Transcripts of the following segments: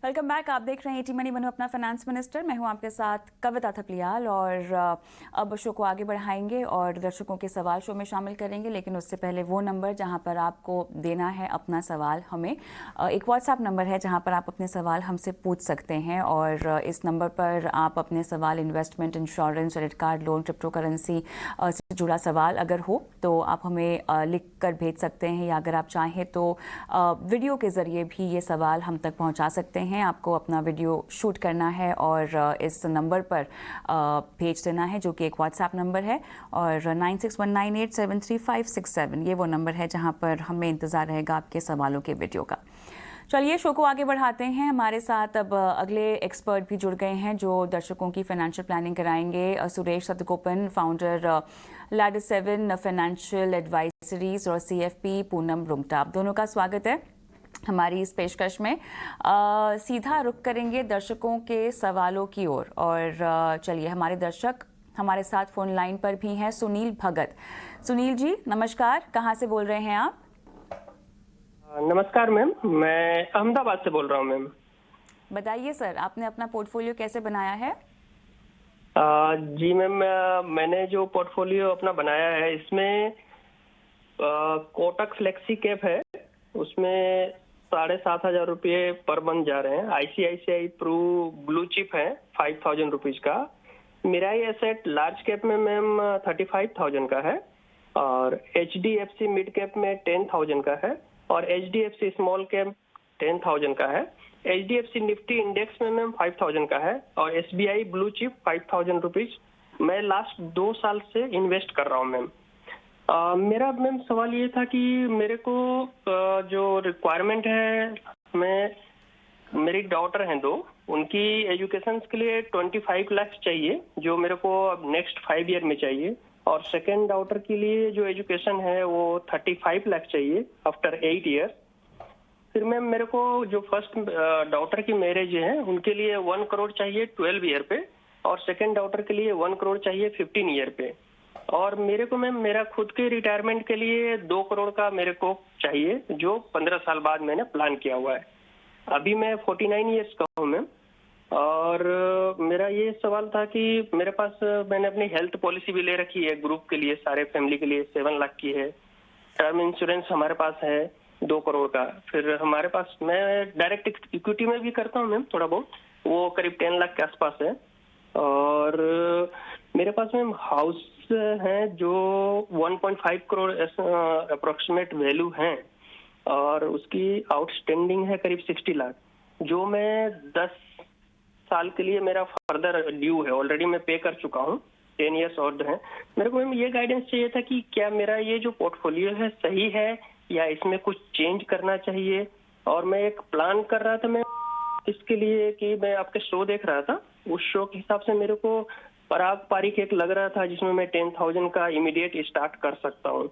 Welcome back. आप देख रहे हैं ईटी मनी, बनूं अपना फाइनेंस मिनिस्टर। मैं हूं आपके साथ कविता थपलियाल और अब शो को आगे बढ़ाएंगे और दर्शकों के सवाल शो में शामिल करेंगे। लेकिन उससे पहले वो नंबर जहां पर आपको देना है अपना सवाल हमें, एक व्हाट्सएप नंबर है जहां पर आप अपने सवाल हमसे पूछ सकते हैं और इस नंबर पर आप अपने सवाल investment, insurance, credit card, loan, crypto currency से जुड़ा सवाल अगर हो तो आप हमें लिख कर भेज सकते हैं, या अगर आप चाहें तो वीडियो के ज़रिए भी ये सवाल हम तक पहुंचा सकते हैं। आपको अपना वीडियो शूट करना है और इस नंबर पर भेज देना है, जो कि एक व्हाट्सएप नंबर है, और 9619873567 ये वो नंबर है जहां पर हमें इंतज़ार रहेगा आपके सवालों के वीडियो का। चलिए शो को आगे बढ़ाते हैं। हमारे साथ अब अगले एक्सपर्ट भी जुड़ गए हैं जो दर्शकों की फाइनेंशियल प्लानिंग कराएंगे। Suresh Sadagopan, founder Ladder 7 financial advisories, और CFP पूनम रुंगटा, आप दोनों का स्वागत है हमारी इस पेशकश में। सीधा रुख करेंगे दर्शकों के सवालों की ओर और चलिए, हमारे दर्शक हमारे साथ फोन लाइन पर भी हैं। सुनील भगत। सुनील जी नमस्कार, कहाँ से बोल रहे हैं आप? नमस्कार मैम, मैं अहमदाबाद से बोल रहा हूँ मैम। बताइए सर, आपने अपना पोर्टफोलियो कैसे बनाया है? जी मैम, मैंने जो पोर्टफोलियो अपना बनाया है इसमें कोटक फ्लेक्सी कैप है, उसमें 7,500 रुपये पर मंथ जा रहे हैं। ICICI प्रू ब्लू चिप है 5,000 रुपीज का। मिराई एसेट लार्ज कैप में मैम 35,000 का है, और HDFC मिड कैप में 10,000 का है, और HDFC स्मॉल कैप 10,000 का है। HDFC निफ्टी इंडेक्स में मैम 5,000 का है, और SBI ब्लू चिप 5,000 रुपीज। मैं लास्ट 2 साल से इन्वेस्ट कर रहा हूँ मैम। मेरा मैम सवाल ये था कि मेरे को जो रिक्वायरमेंट है, मेरी डॉटर हैं 2, उनकी एजुकेशन के लिए 25 लाख चाहिए, जो मेरे को अब नेक्स्ट 5 ईयर में चाहिए। और सेकेंड डॉटर के लिए जो एजुकेशन है वो 35 लाख चाहिए आफ्टर 8 ईयर। फिर मैम मेरे को जो फर्स्ट डॉटर की मैरिज है उनके लिए 1 करोड़ चाहिए 12 ईयर पे, और सेकेंड डॉटर के लिए 1 करोड़ चाहिए 15 ईयर पे। और मेरे को मैम मेरा खुद के रिटायरमेंट के लिए 2 करोड़ का मेरे को चाहिए, जो 15 साल बाद मैंने प्लान किया हुआ है। अभी मैं 49 ईयर्स का हूँ मैम। और मेरा ये सवाल था कि मेरे पास मैंने अपनी हेल्थ पॉलिसी भी ले रखी है ग्रुप के लिए, सारे फैमिली के लिए 7 लाख की है। टर्म इंश्योरेंस हमारे पास है 2 करोड़ का। फिर हमारे पास, मैं डायरेक्ट इक्विटी में भी करता हूँ मैम थोड़ा बहुत, वो करीब 10 लाख के आसपास है। और मेरे पास मैम हाउस है जो 1.5 करोड़ अप्रोक्सीमेट वैल्यू है, और उसकी आउटस्टैंडिंग है करीब 60 लाख, जो मैं 10 साल के लिए मेरा फर्दर ड्यू है। ऑलरेडी मैं पे कर चुका हूँ, 10 ईयर्स और हैं। मेरे को मैम ये गाइडेंस चाहिए था कि क्या मेरा ये जो पोर्टफोलियो है सही है या इसमें कुछ चेंज करना चाहिए। और मैं एक प्लान कर रहा था मैं इसके लिए कि मैं आपके शो देख रहा था, उस शो के हिसाब से मेरे को पराग पारिक एक लग रहा था जिसमें मैं 10,000 का इमीडिएट स्टार्ट कर सकता हूँ।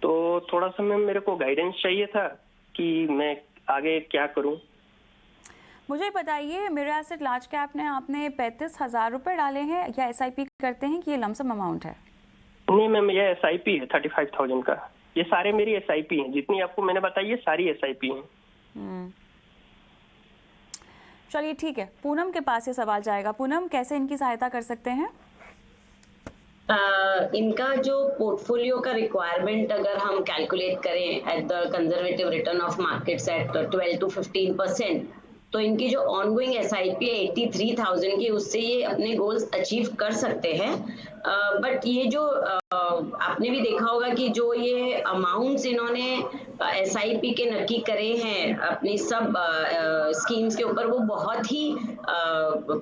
तो थोड़ा सा मैम मेरे को गाइडेंस चाहिए था कि मैं आगे क्या करूँ। मुझे बताइए, मेरा एसेट लार्ज कैप ने आपने 35,000 रुपये डाले हैं या SIP करते हैं कि ये लमसम अमाउंट है? नहीं मैम, ये SIP है 35,000 का। ये सारे मेरी SIP हैं, जितनी आपको मैंने बताई है सारी SIP हैं। चलिए ठीक है, पूनम के पास ये सवाल जाएगा। पूनम, कैसे इनकी सहायता कर सकते हैं? इनका जो पोर्टफोलियो का रिक्वायरमेंट अगर हम कैलकुलेट करें at the conservative return of markets at 12 to 15%, तो इनकी जो ऑनगोइंग SIP है 83,000 की, उससे ये अपने गोल्स अचीव कर सकते हैं। बट ये जो आपने भी देखा होगा कि जो ये अमाउंट्स इन्होंने SIP के नक्की करे हैं अपनी सब स्कीम्स के ऊपर, वो बहुत ही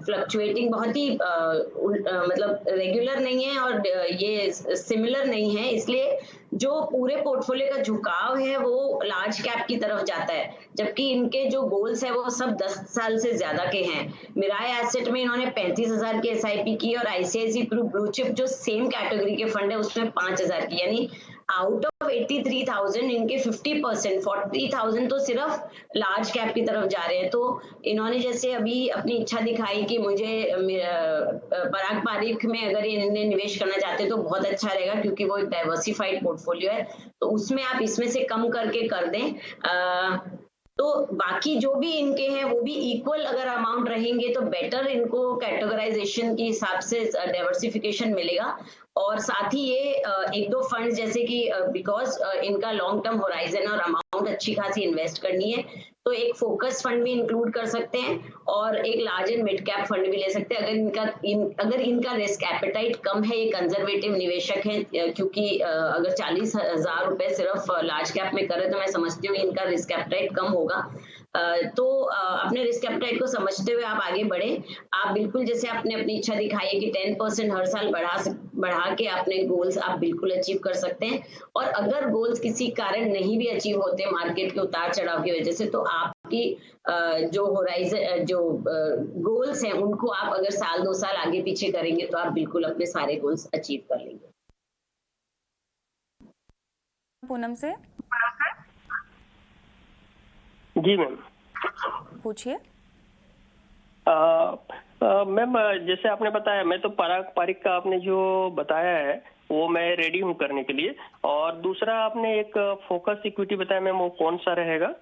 फ्लक्चुएटिंग, बहुत ही मतलब रेगुलर नहीं है और ये सिमिलर नहीं है। इसलिए जो पूरे पोर्टफोलियो का झुकाव है वो लार्ज कैप की तरफ जाता है, जबकि इनके जो गोल्स है वो सब 10 साल से ज्यादा के हैं। मिराई एसेट में इन्होंने 35,000 की SIP की, और ICICI ब्लू चिप जो सेम कैटेगरी के फंड है उसमें 5,000 की, यानी आउट ऑफ 83,000 इनके 50%, 40,000 तो सिर्फ लार्ज कैप की तरफ जा रहे हैं। तो इन्होंने जैसे अभी अपनी इच्छा दिखाई कि मुझे पराग पारिक में अगर इन्हें निवेश करना चाहते हैं तो बहुत अच्छा रहेगा, क्योंकि वो एक डाइवर्सिफाइड पोर्टफोलियो है, तो उसमें आप इसमें से कम करके कर दें। तो बाकी जो भी इनके हैं वो भी इक्वल अगर अमाउंट रहेंगे तो बेटर इनको कैटेगराइजेशन के हिसाब से डाइवर्सिफिकेशन मिलेगा। और साथ ही ये एक दो फंड जैसे कि बिकॉज इनका लॉन्ग टर्म होराइजन और अमाउंट अच्छी खासी इन्वेस्ट करनी है, तो एक फोकस फंड भी इंक्लूड कर सकते हैं और एक large and mid cap fund भी ले सकते हैं अगर इनका रिस्क एपेटाइट कम है, ये कंजर्वेटिव निवेशक है, क्योंकि अगर 40,000 रुपए सिर्फ लार्ज कैप में करे तो मैं समझती हूँ इनका रिस्क एपेटाइट कम होगा। तो अपने रिस्क एपेटाइट को समझते हुए आप आगे बढ़े। आप बिल्कुल जैसे आपने अपनी इच्छा दिखाई है कि 10% हर साल बढ़ा के अपने गोल्स आप बिल्कुल अचीव कर सकते हैं। और अगर गोल्स किसी कारण नहीं भी अचीव होते मार्केट के उतार चढ़ाव की वजह से, तो आपकी जो होराइजन जो गोल्स हैं उनको आप अगर साल 2 साल आगे पीछे करेंगे तो आप बिल्कुल अपने सारे गोल्स अचीव कर लेंगे। पूनम से जी मैम। पूछिए। मैम जैसे आपने बताया, मैं तो पराग पारिक का आपने जो बताया है वो मैं रेडी हूँ करने के लिए। और दूसरा आपने एक फोकस इक्विटी बताया मैम, वो कौन सा रहेगा?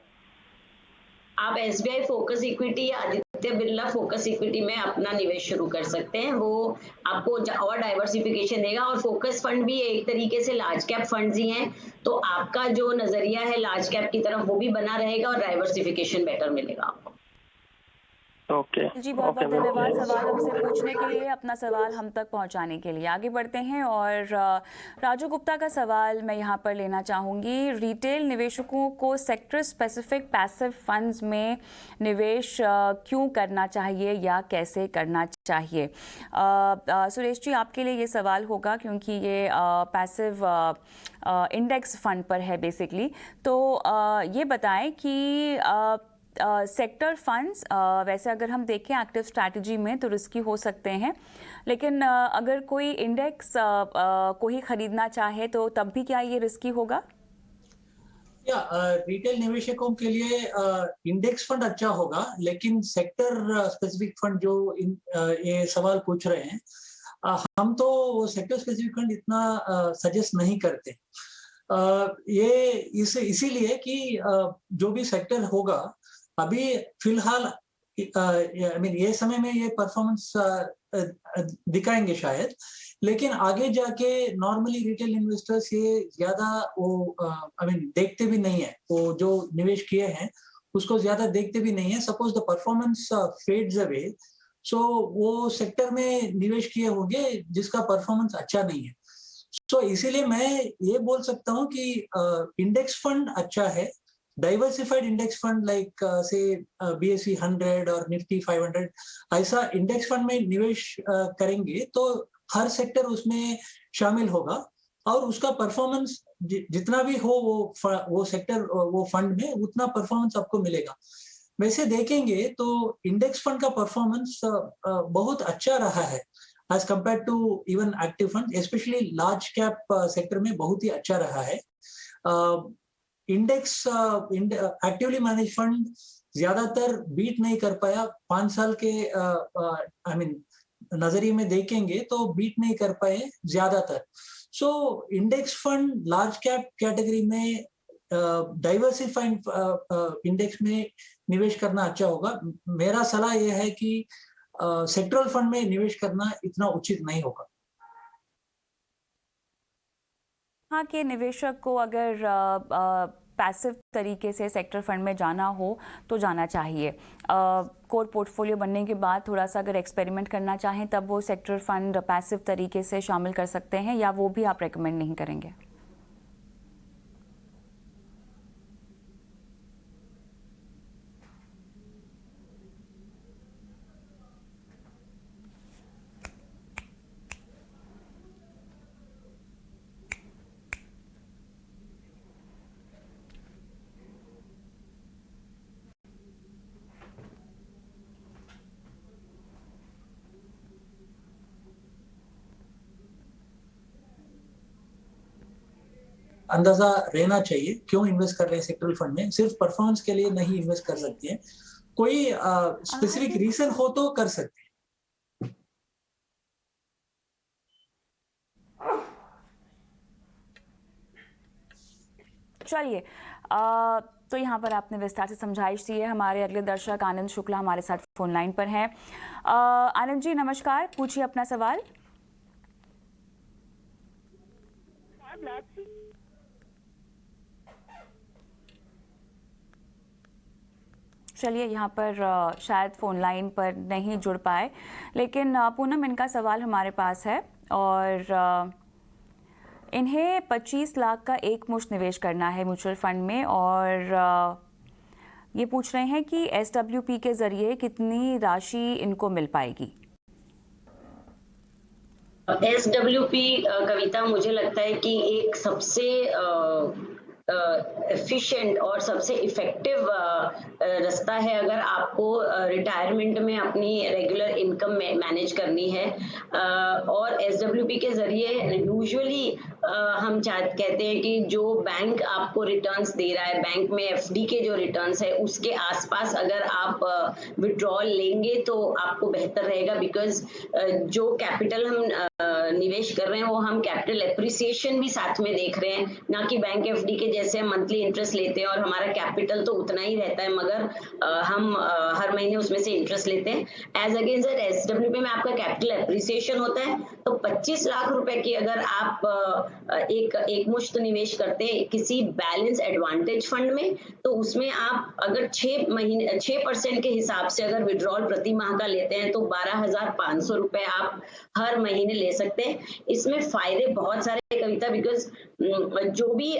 आप एसबीआई फोकस इक्विटी या आदित्य बिरला फोकस इक्विटी में अपना निवेश शुरू कर सकते हैं। वो आपको और डाइवर्सिफिकेशन देगा और फोकस फंड भी एक तरीके से लार्ज कैप फंड्स ही हैं, तो आपका जो नजरिया है लार्ज कैप की तरफ वो भी बना रहेगा और डाइवर्सिफिकेशन बेटर मिलेगा आपको। ओके जी, बहुत बहुत मैम। धन्यवाद सवाल हमसे पूछने के लिए, अपना सवाल हम तक पहुंचाने के लिए। आगे बढ़ते हैं और राजू गुप्ता का सवाल मैं यहां पर लेना चाहूँगी। रिटेल निवेशकों को सेक्टर स्पेसिफिक पैसिव फंड्स में निवेश क्यों करना चाहिए या कैसे करना चाहिए? सुरेश जी, आपके लिए ये सवाल होगा क्योंकि ये पैसिव इंडेक्स फंड पर है बेसिकली। तो ये बताएं कि सेक्टर फंड्स वैसे अगर हम देखें एक्टिव स्ट्रैटेजी में तो रिस्की हो सकते हैं, लेकिन अगर कोई इंडेक्स को ही खरीदना चाहे तो तब भी क्या ये रिस्की होगा? या रिटेल निवेशकों के लिए इंडेक्स फंड अच्छा होगा, लेकिन सेक्टर स्पेसिफिक फंड जो ये सवाल पूछ रहे हैं, हम तो सेक्टर स्पेसिफिक फंड इतना सजेस्ट नहीं करते। ये इसीलिए कि जो भी सेक्टर होगा अभी फिलहाल आई मीन ये समय में ये परफॉर्मेंस दिखाएंगे शायद, लेकिन आगे जाके नॉर्मली रिटेल इन्वेस्टर्स ये ज्यादा वो आई मीन देखते भी नहीं है, वो जो निवेश किए हैं उसको ज्यादा देखते भी नहीं है। Suppose the performance fades away, so वो सेक्टर में निवेश किए होंगे जिसका परफॉर्मेंस अच्छा नहीं है। सो इसीलिए मैं ये बोल सकता हूँ कि इंडेक्स फंड अच्छा है, डाइवर्सिफाइड इंडेक्स फंड लाइक से BSE 100 और निफ्टी 500, ऐसा इंडेक्स फंड में निवेश करेंगे तो हर सेक्टर उसमें शामिल होगा और उसका परफॉर्मेंस जितना भी हो वो सेक्टर वो फंड में उतना परफॉर्मेंस आपको मिलेगा। वैसे देखेंगे तो इंडेक्स फंड का परफॉर्मेंस बहुत अच्छा रहा है as compare to even active fund, specially large cap sector में बहुत ही अच्छा रहा है। इंडेक्स एक्टिवली मैनेज फंड ज्यादातर बीट नहीं कर पाया 5 साल के आई मीन नजरिए में देखेंगे तो बीट नहीं कर पाए ज्यादातर। So index fund large cap category में डाइवर्सिफाइड इंडेक्स में निवेश करना अच्छा होगा। मेरा सलाह यह है कि सेक्टरल फंड में निवेश करना इतना उचित नहीं होगा। हाँ, कि निवेशक को अगर पैसिव तरीके से सेक्टर फंड में जाना हो तो जाना चाहिए। कोर पोर्टफोलियो बनने के बाद थोड़ा सा अगर एक्सपेरिमेंट करना चाहें तब वो सेक्टर फंड पैसिव तरीके से शामिल कर सकते हैं, या वो भी आप रेकमेंड नहीं करेंगे? अंदाजा रहना चाहिए क्यों इन्वेस्ट कर रहे हैं सेक्टरल फंड में, सिर्फ परफॉर्मेंस के लिए नहीं इन्वेस्ट कर सकते हैं, कोई स्पेसिफिक रीजन हो तो कर सकते हैं। चलिए, तो यहाँ पर आपने विस्तार से समझाइश दी है। हमारे अगले दर्शक आनंद शुक्ला हमारे साथ फोन लाइन पर हैं। आनंद जी नमस्कार, पूछिए अपना सवाल। चलिए यहाँ पर शायद फ़ोन लाइन पर नहीं जुड़ पाए, लेकिन पूनम इनका सवाल हमारे पास है और इन्हें 25 लाख का एक मुश्त निवेश करना है म्यूचुअल फंड में और ये पूछ रहे हैं कि SWP के ज़रिए कितनी राशि इनको मिल पाएगी। SWP कविता, मुझे लगता है कि एक सबसे एफिशिएंट और सबसे इफेक्टिव रास्ता है अगर आपको रिटायरमेंट में अपनी रेगुलर इनकम मैनेज करनी है। और SWP के जरिए यूजुअली हम कहते हैं कि जो बैंक आपको रिटर्न्स दे रहा है, बैंक में FD के जो रिटर्न्स है उसके आसपास अगर आप विड्रॉल लेंगे तो आपको बेहतर रहेगा, बिकॉज जो कैपिटल हम निवेश कर रहे हैं वो हम कैपिटल एप्रिसिएशन भी साथ में देख रहे हैं, ना कि बैंक FD के जैसे मंथली इंटरेस्ट लेते हैं और हमारा कैपिटल तो उतना ही रहता है मगर हम हर महीने उसमें से इंटरेस्ट लेते हैं। एज अगेंस्ट SWP में आपका कैपिटल एप्रिसिएशन होता है। तो 25 लाख रुपए की अगर आप एक मुश्त निवेश करते हैं किसी बैलेंस एडवांटेज फंड में, तो उसमें आप अगर 6% के हिसाब से अगर विड्रॉल प्रति माह का लेते हैं तो 12,500 रुपए आप हर महीने ले सकते हैं। इसमें फायदे बहुत सारे कविता, बिकॉज जो भी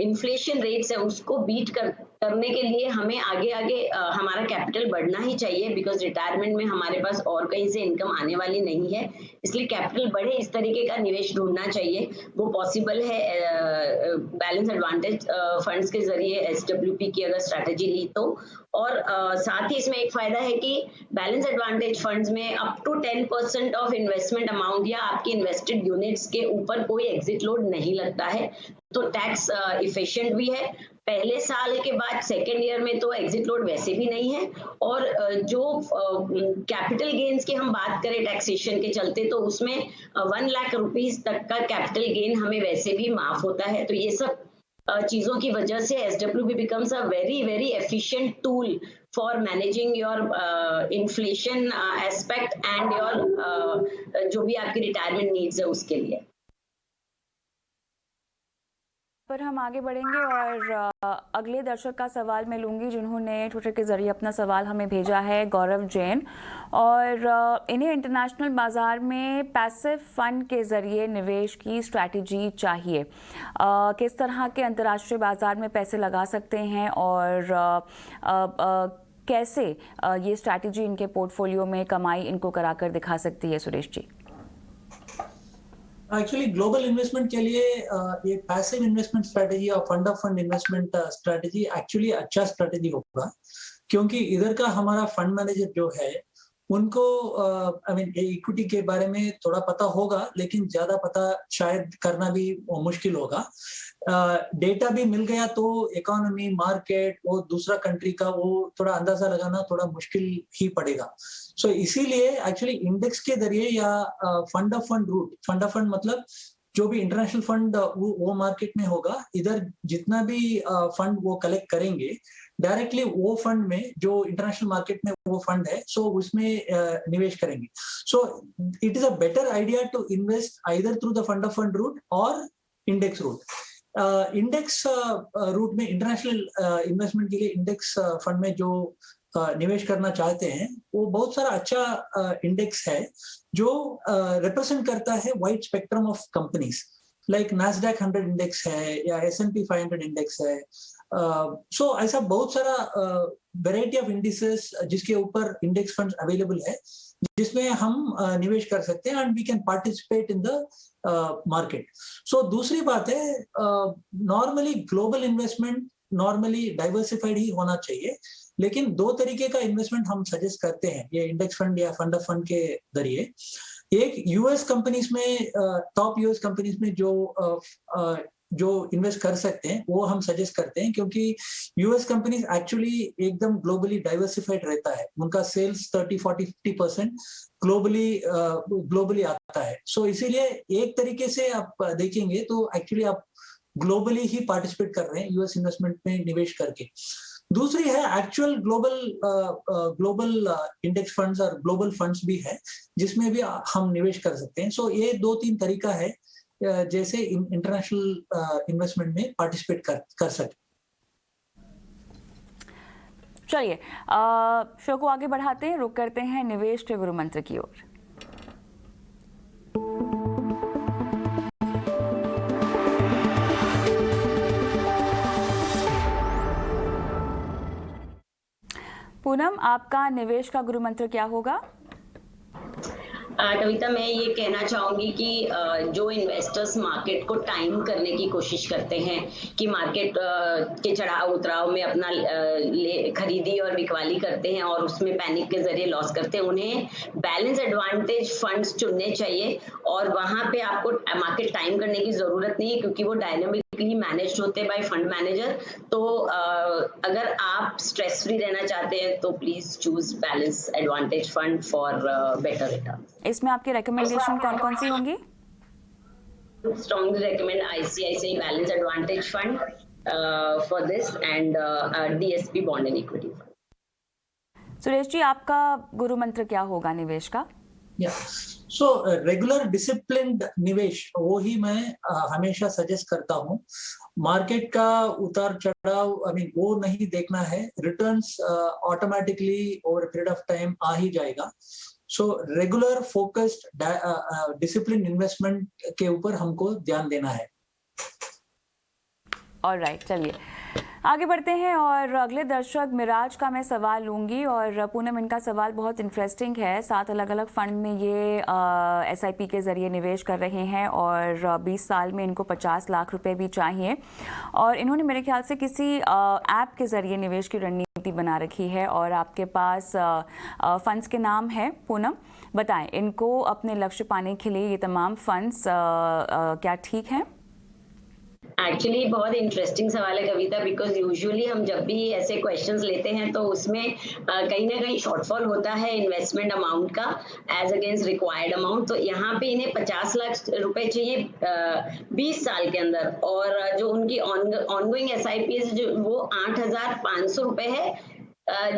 इन्फ्लेशन रेट्स है उसको बीट करने के लिए हमें आगे हमारा कैपिटल बढ़ना ही चाहिए, बिकॉज रिटायरमेंट में हमारे पास और कहीं से इनकम आने वाली नहीं है, इसलिए कैपिटल बढ़े इस तरीके का निवेश ढूंढना चाहिए। वो पॉसिबल है बैलेंस एडवांटेज फंड्स के जरिए SWP की अगर स्ट्रैटेजी ली तो। और साथ ही इसमें एक फायदा है कि बैलेंस एडवांटेज फंड्स में up to 10% of investment amount या आपकी इन्वेस्टेड यूनिट्स के ऊपर कोई एग्जिट लोड नहीं लगता है, तो टैक्स इफिशिएंट भी है। पहले साल के बाद सेकेंड ईयर में तो एग्जिट लोड वैसे भी नहीं है। और जो कैपिटल गेन्स की हम बात करें टैक्सेशन के चलते, तो उसमें 1 लाख रुपीस तक का कैपिटल गेन हमें वैसे भी माफ होता है। तो ये सब चीजों की वजह से SWP becomes a very very efficient tool for managing your inflation aspect and your जो भी आपकी रिटायरमेंट नीड्स है उसके लिए। पर हम आगे बढ़ेंगे और अगले दर्शक का सवाल मैं लूँगी जिन्होंने ट्विटर के ज़रिए अपना सवाल हमें भेजा है, गौरव जैन, और इन्हें इंटरनेशनल बाज़ार में पैसिव फंड के ज़रिए निवेश की स्ट्रैटेजी चाहिए। किस तरह के अंतर्राष्ट्रीय बाज़ार में पैसे लगा सकते हैं और कैसे ये स्ट्रैटेजी इनके पोर्टफोलियो में कमाई इनको कराकर दिखा सकती है? Suresh ji. Actually global investment के लिए ये पैसिव इन्वेस्टमेंट स्ट्रेटेजी और fund of fund investment strategy actually अच्छा स्ट्रेटेजी होगा, क्योंकि इधर का हमारा फंड मैनेजर जो है उनको इक्विटी के बारे में थोड़ा पता होगा, लेकिन ज्यादा पता शायद करना भी मुश्किल होगा। डेटा भी मिल गया तो इकोनॉमी, मार्केट, वो दूसरा कंट्री का वो थोड़ा अंदाजा लगाना थोड़ा मुश्किल ही पड़ेगा। सो इसीलिए एक्चुअली इंडेक्स के जरिए या fund of fund route, fund of fund मतलब जो भी इंटरनेशनल फंड वो मार्केट में होगा, इधर जितना भी फंड वो कलेक्ट करेंगे डायरेक्टली वो फंड में, जो इंटरनेशनल मार्केट में वो फंड है, सो उसमें निवेश करेंगे। So it is a better idea to invest either through the fund of fund route और इंडेक्स रूट। इंडेक्स रूट में इंटरनेशनल इन्वेस्टमेंट के लिए इंडेक्स फंड में जो निवेश करना चाहते हैं वो बहुत सारा अच्छा इंडेक्स है जो रिप्रेजेंट करता है wide spectrum of companies, like Nasdaq 100 index है या S&P 500 इंडेक्स है। सो ऐसा बहुत सारा वैरायटी ऑफ इंडिसेस जिसके ऊपर इंडेक्स फंड्स अवेलेबल है, जिसमें हम निवेश कर सकते हैं and we can participate in the market. So दूसरी बात है, normally global investment normally diversified ही होना चाहिए, लेकिन दो तरीके का इन्वेस्टमेंट हम सजेस्ट करते हैं ये इंडेक्स फंड या फंड ऑफ फंड के जरिए। एक यूएस कंपनीज में, टॉप यूएस कंपनीज में जो इन्वेस्ट कर सकते हैं वो हम सजेस्ट करते हैं, क्योंकि यूएस कंपनीज एक्चुअली एकदम ग्लोबली डाइवर्सिफाइड रहता है, उनका सेल्स 30-40-50% ग्लोबली आता है। सो इसीलिए एक तरीके से आप देखेंगे तो एक्चुअली आप ग्लोबली ही पार्टिसिपेट कर रहे हैं यूएस इन्वेस्टमेंट में निवेश करके। दूसरी है एक्चुअल ग्लोबल इंडेक्स फंड्स और ग्लोबल फंड्स भी है जिसमें भी हम निवेश कर सकते हैं। सो ये 2-3 तरीका है जैसे इंटरनेशनल इन्वेस्टमेंट में पार्टिसिपेट कर सकते। चलिए शो को आगे बढ़ाते हैं, रुक करते हैं निवेश के गुरु मंत्र की ओर। पूनम, आपका निवेश का गुरु मंत्र क्या होगा? कविता, मैं ये कहना चाहूंगी कि जो इन्वेस्टर्स मार्केट को टाइम करने की कोशिश करते हैं कि मार्केट के चढ़ाव उतराव में अपना खरीदी और बिकवाली करते हैं और उसमें पैनिक के जरिए लॉस करते हैं, उन्हें बैलेंस एडवांटेज फंड्स चुनने चाहिए और वहां पे आपको मार्केट टाइम करने की जरूरत नहीं है क्योंकि वो डायनामिकली मैनेज होते हैं बाय फंड मैनेजर। तो अगर आप स्ट्रेस फ्री रहना चाहते हैं तो please choose balance advantage fund for better return. इसमें आपकी रिकमेंडेशन कौन कौन सी होंगी? Strongly recommend ICICI Balance Advantage Fund for this and DSP Bond and Equity Fund. Suresh ji, आपका गुरु मंत्र क्या होगा निवेश का? सो रेगुलर डिसिप्लिन्ड निवेश वो ही मैं हमेशा सजेस्ट करता हूँ। मार्केट का उतार चढ़ाव वो नहीं देखना है, returns automatically over period of time आ ही जाएगा। So regular focused discipline investment के ऊपर हमको ध्यान देना है। ऑलराइट, चलिए आगे बढ़ते हैं और अगले दर्शक मिराज का मैं सवाल लूंगी और पूनम, इनका सवाल बहुत इंटरेस्टिंग है। 7 अलग अलग फंड में ये SIP के ज़रिए निवेश कर रहे हैं और 20 साल में इनको 50 लाख रुपए भी चाहिए और इन्होंने मेरे ख्याल से किसी ऐप के ज़रिए निवेश की रणनीति बना रखी है और आपके पास फंड्स के नाम है। पूनम, बताएं इनको अपने लक्ष्य पाने के लिए ये तमाम फंड्स क्या ठीक हैं? एक्चुअली बहुत इंटरेस्टिंग सवाल है कविता, बिकॉज यूजुअली हम जब भी ऐसे क्वेश्चंस लेते हैं तो उसमें कहीं ना कहीं शॉर्टफॉल होता है इन्वेस्टमेंट अमाउंट का एज अगेंस्ट रिक्वायर्ड अमाउंट। तो यहाँ पे इन्हें 50 लाख रुपए चाहिए 20 साल के अंदर और जो उनकी ऑनगोइंग SIP जो वो 8,500 रुपए है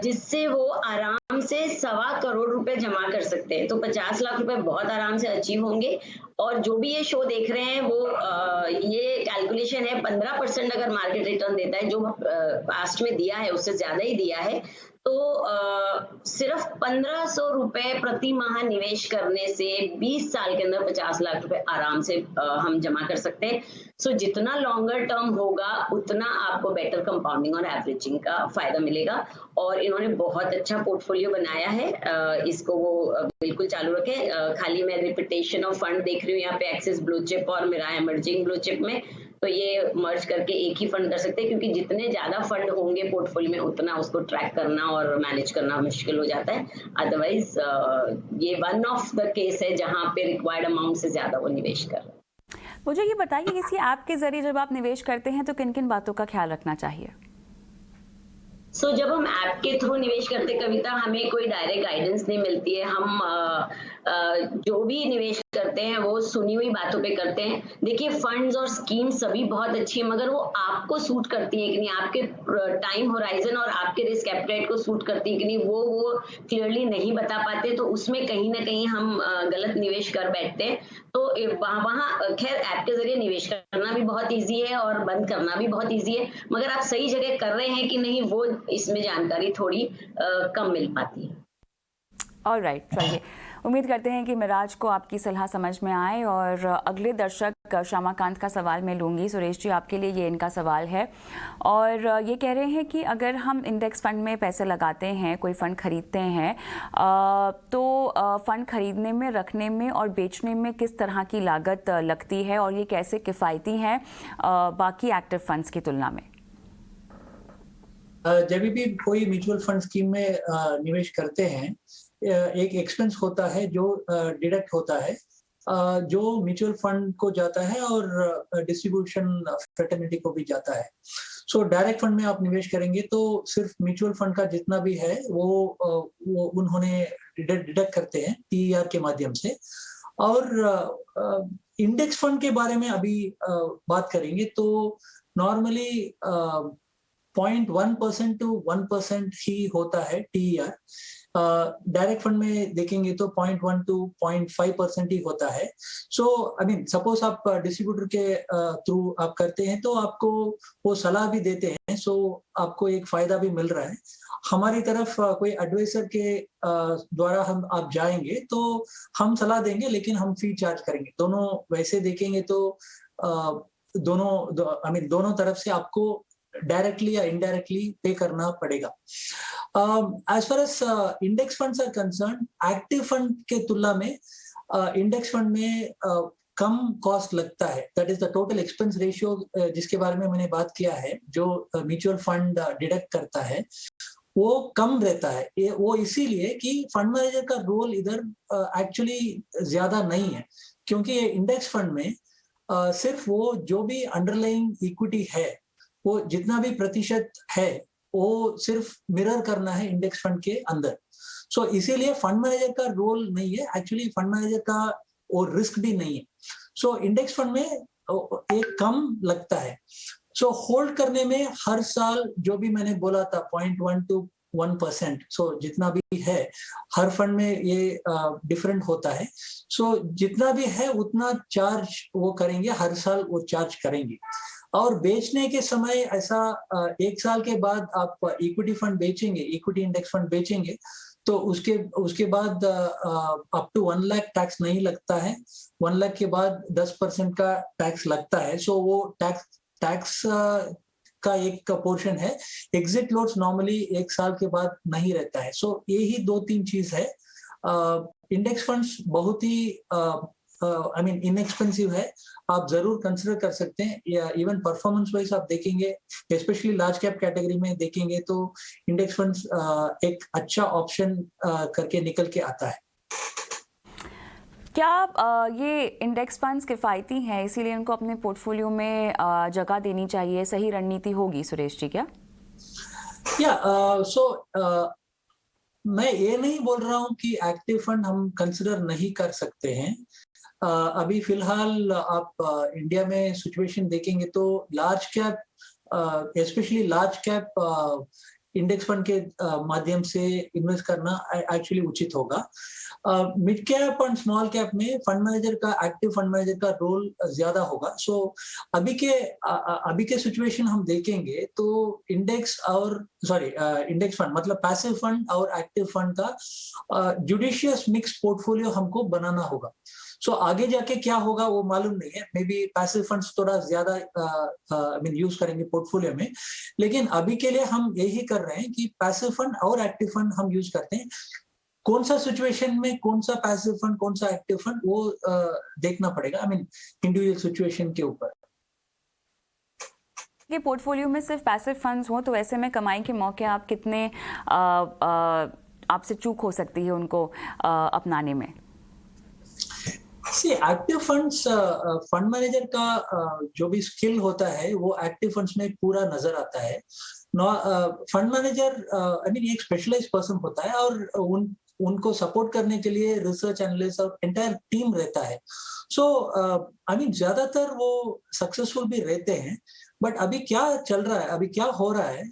जिससे वो आराम से 1.25 करोड़ रुपए जमा कर सकते हैं। तो 50 लाख रुपए बहुत आराम से अचीव होंगे और जो भी ये शो देख रहे हैं वो ये कैलकुलेशन है 15% अगर मार्केट रिटर्न देता है, जो पास्ट में दिया है उससे ज्यादा ही दिया है, तो सिर्फ 1,500 रुपए प्रति माह निवेश करने से 20 साल के अंदर 50 लाख रुपए आराम से हम जमा कर सकते हैं। सो जितना लॉन्गर टर्म होगा उतना आपको बेटर कंपाउंडिंग और एवरेजिंग का फायदा मिलेगा और इन्होंने बहुत अच्छा पोर्टफोलियो बनाया है, इसको वो बिल्कुल चालू रखें। खाली मैं रिपीटेशन ऑफ फंड देख रही हूँ यहाँ पे एक्सिस ब्लू चिप और मेरा इमर्जिंग ब्लू चिप में, तो ये मर्ज करके एक ही फंड कर सकते हैं क्योंकि जितने ज्यादा फंड होंगे पोर्टफोलियो में उतना उसको ट्रैक करना और मैनेज करना मुश्किल हो जाता है। अदरवाइज ये वन ऑफ द केस है जहां पे रिक्वायर्ड अमाउंट से ज्यादा वो निवेश कर रहे हैं। मुझे ये बताइए किसी ऐप के जरिए जब आप निवेश करते हैं तो किन किन बातों का ख्याल रखना चाहिए? जब हम ऐप के थ्रू निवेश करते कविता, हमें कोई डायरेक्ट गाइडेंस नहीं मिलती है। हम जो भी निवेश करते हैं वो सुनी हुई बातों पे करते हैं। देखिए फंड्स और स्कीम सभी बहुत अच्छी है मगर वो आपको सूट करती है कि नहीं, आपके टाइम होराइजन और आपके रिस्क एपेटाइट को सूट करती है कि नहीं, वो क्लियरली नहीं बता पाते, तो उसमें कहीं ना कहीं हम गलत निवेश कर बैठते हैं। तो वहाँ खैर ऐप के जरिए निवेश करना भी बहुत ईजी है और बंद करना भी बहुत ईजी है, मगर आप सही जगह कर रहे हैं कि नहीं वो इसमें जानकारी थोड़ी कम मिल पाती है। ऑलराइट, चलिए उम्मीद करते हैं कि मिराज को आपकी सलाह समझ में आए और अगले दर्शक श्यामाकांत का सवाल मैं लूँगी। सुरेश जी, आपके लिए ये इनका सवाल है और ये कह रहे हैं कि अगर हम इंडेक्स फंड में पैसे लगाते हैं, कोई फ़ंड खरीदते हैं तो फ़ंड खरीदने में, रखने में और बेचने में किस तरह की लागत लगती है और ये कैसे किफ़ायती हैं बाकी एक्टिव फंड्स की तुलना में? जब भी कोई म्यूचुअल फंड स्कीम में निवेश करते हैं एक एक्सपेंस होता है जो डिडक्ट होता है जो म्यूचुअल फंड को जाता है और डिस्ट्रीब्यूशन फ्रेटर्निटी को भी जाता है। सो डायरेक्ट फंड में आप निवेश करेंगे तो सिर्फ म्यूचुअल फंड का जितना भी है वो उन्होंने डिडक्ट करते हैं PER के माध्यम से और इंडेक्स फंड के बारे में अभी बात करेंगे तो नॉर्मली 0.1% टू 1% ही होता है TER। डायरेक्ट फंड में देखेंगे तो 0.1 टू 0.5% ही होता है। सो आई मीन सपोज आप डिस्ट्रीब्यूटर के थ्रू आप करते हैं तो आपको वो सलाह भी देते हैं, सो आपको एक फायदा भी मिल रहा है। हमारी तरफ कोई एडवाइजर के द्वारा हम आप जाएंगे तो हम सलाह देंगे लेकिन हम फी चार्ज करेंगे। दोनों वैसे देखेंगे तो दोनों तरफ से आपको डायरेक्टली या इनडायरेक्टली पे करना पड़ेगा। As far as index funds are concern, active fund के तुलना में इंडेक्स फंड में कम कॉस्ट लगता है। That is the total expense ratio जिसके बारे में मैंने बात किया है, जो म्यूचुअल फंड डिडक्ट करता है वो कम रहता है। वो इसीलिए कि फंड मैनेजर का रोल इधर एक्चुअली ज्यादा नहीं है, क्योंकि ये इंडेक्स फंड में सिर्फ वो जो भी अंडरलाइंग इक्विटी है वो जितना भी प्रतिशत है वो सिर्फ मिरर करना है इंडेक्स फंड के अंदर। सो इसीलिए फंड मैनेजर का रोल नहीं है, एक्चुअली फंड मैनेजर का वो रिस्क भी नहीं है। सो इंडेक्स फंड में एक कम लगता है। सो होल्ड करने में हर साल जो भी मैंने बोला था 0.1 टू 1%, सो जितना भी है हर फंड में ये डिफरेंट होता है। सो जितना भी है उतना चार्ज वो करेंगे, हर साल वो चार्ज करेंगे। और बेचने के समय ऐसा 1 साल के बाद आप इक्विटी फंड बेचेंगे, इक्विटी इंडेक्स फंड बेचेंगे तो उसके बाद अप टू 1 लाख टैक्स नहीं लगता है। 1 लाख के बाद 10% का टैक्स लगता है। सो वो टैक्स का एक पोर्शन है। एग्जिट लॉस नॉर्मली 1 साल के बाद नहीं रहता है। सो यही 2-3 चीज है। इंडेक्स फंड्स बहुत ही इनएक्सपेंसिव है, आप जरूर कंसिडर कर सकते हैं। या इवन परफॉर्मेंस वाइज आप देखेंगे, स्पेशली लार्ज कैप कैटेगरी में देखेंगे तो इंडेक्स फंड्स एक अच्छा ऑप्शन करके निकल के आता है। क्या ये इंडेक्स फंड्स किफ़ायती हैं, इसीलिए उनको अपने पोर्टफोलियो में जगह देनी चाहिए, सही रणनीति होगी सुरेश जी क्या? मैं ये नहीं बोल रहा हूँ कि एक्टिव फंड हम कंसिडर नहीं कर सकते हैं। अभी फिलहाल आप इंडिया में सिचुएशन देखेंगे तो large cap, specially large cap index fund के माध्यम से इन्वेस्ट करना एक्चुअली उचित होगा। मिड कैप और स्मॉल कैप में फंड मैनेजर का, एक्टिव फंड मैनेजर का रोल ज्यादा होगा। सो अभी के सिचुएशन हम देखेंगे तो इंडेक्स फंड मतलब पैसिव फंड और एक्टिव फंड का जुडिशियस मिक्स पोर्टफोलियो हमको बनाना होगा। सो आगे जाके क्या होगा वो मालूम नहीं है। मे बी पैसिव फंड्स थोड़ा ज्यादा यूज करेंगे पोर्टफोलियो में, लेकिन अभी के लिए हम यही कर रहे हैं कि पैसिव फंड और एक्टिव फंड हम यूज करते हैं। कौन सा सिचुएशन में कौन सा पैसिव फंड कौन सा एक्टिव फंड वो देखना पड़ेगा, इंडिविजुअल सिचुएशन के ऊपर। ये पोर्टफोलियो में सिर्फ पैसिव फंड्स हो तो ऐसे में कमाई के मौके आप कितने आपसे चूक हो सकती है उनको अपनाने में? एक्टिव फंड्स, फंड मैनेजर का जो भी स्किल होता है वो एक्टिव फंड्स में पूरा नजर आता है। फंड मैनेजर एक स्पेशलाइज्ड पर्सन होता है और उनको सपोर्ट करने के लिए रिसर्च एनालिस्ट और एंटायर टीम रहता है। ज्यादातर वो सक्सेसफुल भी रहते हैं। बट अभी क्या चल रहा है, अभी क्या हो रहा है,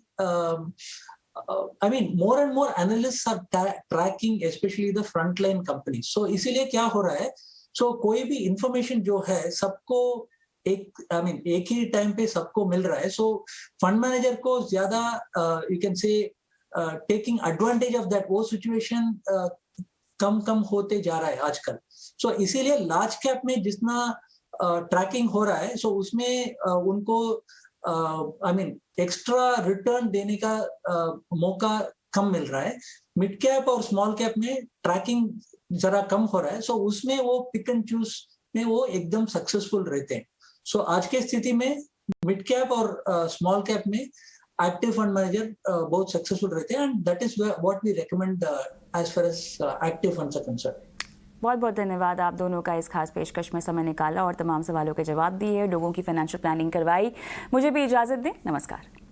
more and more analysts are tracking especially the frontline companies. So इसीलिए क्या हो रहा है, कोई भी इंफॉर्मेशन जो है सबको एक ही टाइम पे सबको मिल रहा है। फंड मैनेजर को ज्यादा you can say taking advantage of that, वो सिचुएशन कम होते जा रहा है आजकल। इसीलिए लार्ज कैप में जितना ट्रैकिंग हो रहा है उसमें उनको एक्स्ट्रा रिटर्न देने का मौका कम मिल रहा है। मिड कैप और स्मॉल कैप में ट्रैकिंग जरा कम हो रहा है, उसमें वो पिक एंड चूज में वो एकदम सक्सेसफुल रहते हैं। आज की स्थिति में मिड कैप और स्मॉल कैप में एक्टिव फंड मैनेजर बहुत सक्सेसफुल रहते हैं, and that is what we recommend as far as active funds are concerned. बहुत बहुत धन्यवाद आप दोनों का इस खास पेशकश में समय निकाला और तमाम सवालों के जवाब दिए, लोगों की फाइनेंशियल प्लानिंग करवाई। मुझे भी इजाज़त दें, नमस्कार।